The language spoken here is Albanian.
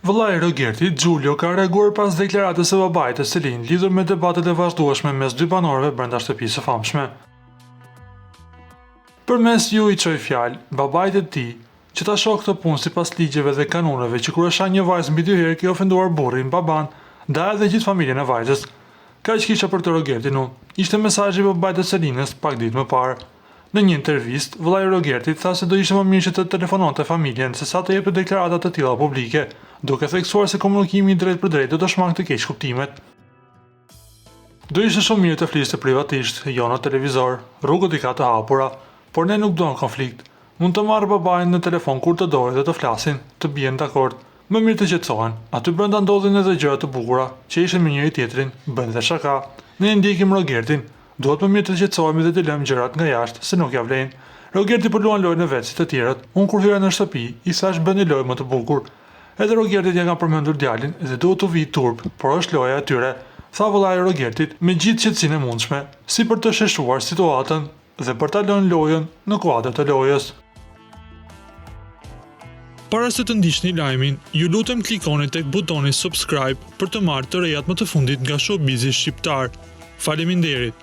Vëllai i Rogertit, Giulio, ka reaguar pas deklaratës së babait të Selin lidhur me debatet e vazhdueshme mes dy banorëve brenda shtëpisë së famshme. Përmes ju i çoi fjalë babait të tij që ta shoh këtë punë sipas ligjeve dhe kanoneve që kur e shah një vajzë mbi 2 herë ke ofenduar burrin, baban, da edhe gjithë familjen e vajzës. Kaq kisha për të Rogertin unë. Ishte mesazhi i babait të Selinës pak ditë më parë. Në një intervistë, vëllai i Rogertit tha se do ishte më mirë që të telefononte familjen sesa të jepte deklarata të tilla publike, duke theksuar se komunikimi drejt për drejt do të shmangte të keq kuptimet. Do ishte shumë mirë të fliste privatisht, jo në televizor, rrugët i ka të hapura, por ne nuk don konflikt. Mund të marrë babain në telefon kur të dojë dhe të flasin, të bien dakord. Më mirë të qetësohen. Aty brenda ndodhin edhe gjëra të bukura, që ishin me njëri tjetrin, bën dhe shaka. Ne e ndjekim Rogertin. Duhet më mirë të qetësohemi dhe të lëmë gjërat nga jashtë, se nuk ja vlen. Rogerti po luan lojën e vet si të tjerët. Unë kur hyra në shtëpi, i thash bëni lojë më të bukur. Edhe Rogertit ja ka përmendur djalin dhe duhet të vi turp, por është loja e tyre, tha vëllai i Rogertit me gjithë qetësinë e mundshme, si për të sheshuar situatën dhe për ta lënë lojën në kuadër të lojës. Para se të ndiqni lajmin, ju lutem klikoni tek butoni subscribe për të marrë të rejat më të fundit nga showbizi shqiptar. Faleminderit.